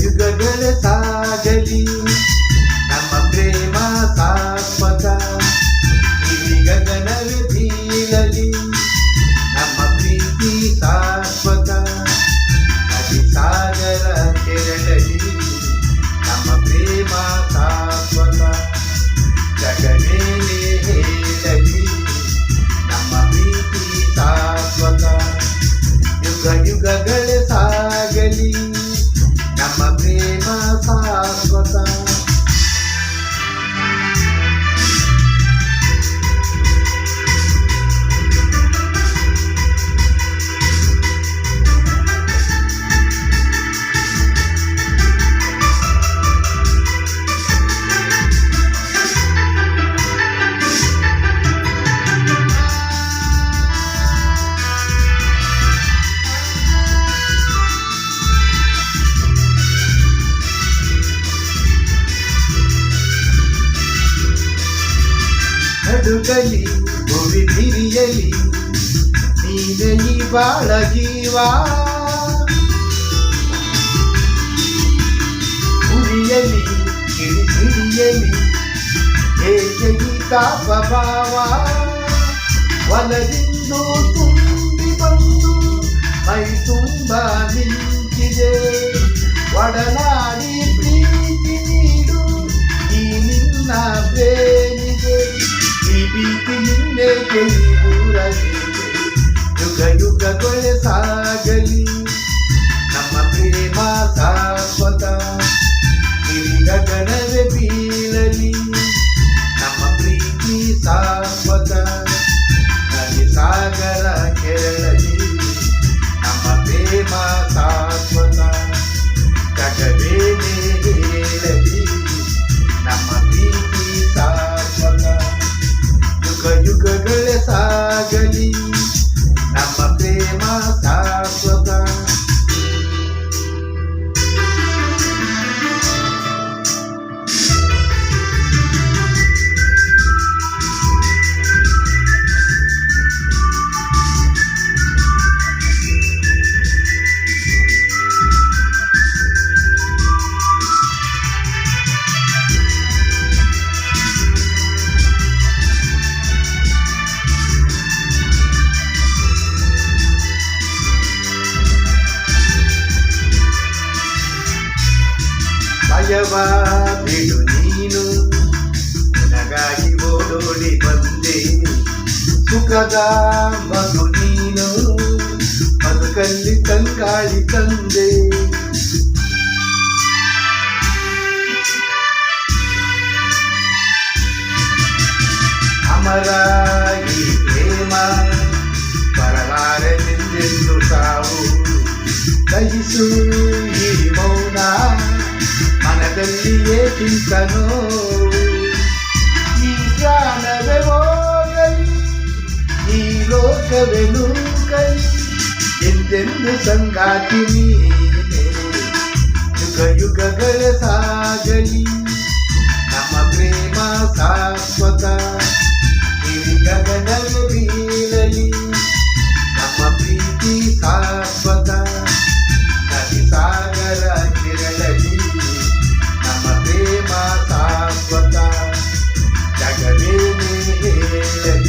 ಯುಗಗಳ ಸಾಗಲಿ ನಮ್ಮ ಪ್ರೇಮ ಶಾಶ್ವತ. ಇಡೀ ಗಗನವೇ ಬೀಳಲಿ ನಮ್ಮ ಪ್ರೀತಿ ಶಾಶ್ವತ. ನದಿ ಸಾಗರ ಕೆರಳಲಿ ನಮ್ಮ ಪ್ರೇಮ ಶಾಶ್ವತ. ಜಗಮೇಲೆ ಹೇಳಲಿ ನಮ್ಮ ಪ್ರೀತಿ ಶಾಶ್ವತ. ಯುಗ ಯುಗಗಳ ಸಾಗಲಿ ನಮ್ಮ ಪ್ರೇಮ ಶಾಶ್ವತ. ನಡುಗಲಿ ಭುವಿ ಬಿರಿಯಲಿ ನೀನೆ ಈ ಬಾಳ ಜೀವ. ಉರಿಯಲಿ ಕಿಡಿಸಿಡಿಯಲಿ ಹೇಗೆ ಈ ತಾಪ ಭಾವ. ಒಲದಿಂದು ತುಂಬಿ ಬಂದು ಮೈ ತುಂಬ ನಿಂತಿದೆ. ಒಡನಾಡಿ ಪ್ರೀತಿ ನೀಡು ಈ ನಿನ್ನ ಪ್ರೇಮಿಗೆ. ಈ ಭೀತಿ ನಿನ್ನೆಗೆ ದೂರವಿದೆ. ಯುಗ ಯುಗಗಳ ಸಾಗಲಿ ನಮ್ಮ ಪ್ರೇಮ ಶಾಶ್ವತ. ಇಡೀ ಗಗನವೇ ಬೀಳಲಿ ನಮ್ಮ ಪ್ರೀತಿ ಶಾಶ್ವತ. ನದಿ ಸಾಗರ ಕೆರಳಲಿ ನಮ್ಮ ಪ್ರೇಮ ಶಾಶ್ವತ. ಜಗವೇನೆ ಹೇಳಲಿ ನಮ್ಮ ಪ್ರೀತಿ ಶಾಶ್ವತ. ಯುಗ ಯುಗಗಳ ಸಾಗಲಿ ನಮ್ಮ ಪ್ರೇಮ ಶಾಶ್ವತ. ಭಯವ ಬಿಡು ನೀನು ನಿನಗಾಗಿ ಓಡೋಡಿ ಬಂದೆ. ಸುಖದ ಮಗು ನೀನು ಬದುಕಲ್ಲಿ ತಂಗಾಳಿ ತಂದೆ. ಅಮರ ಈ ಪ್ರೇಮ ಬರಲಾರದೆಂದೆಂದು ಸಾವು. ದಹಿಸು ಈ ಮೌನ ಮನದಲ್ಲಿಯೇ ಚಿಂತನೋ. ಈ ಪ್ರಾಣವೇ ಹೋಗಲಿ ಈ ಲೋಕವೇ ನೂಕಲಿ ಎಂದೆಂದು ಸಂಗಾತಿ ನೀನೆ. ಯುಗ ಯುಗಗಳ ಸಾಗಲಿ ನಮ್ಮ ಪ್ರೇಮ ಶಾಶ್ವತ. ಇಡೀ ಗಗನವೇ ಬೀಳಲಿ ನಮ್ಮ ಪ್ರೀತಿ ಶಾಶ್ವತ. ನದಿ ಸಾಗರ ಕೆರಳಲಿ ನಮ್ಮ ಪ್ರೇಮ ಶಾಶ್ವತ. ಜಗವೇನೆ ಹೇಳಲಿ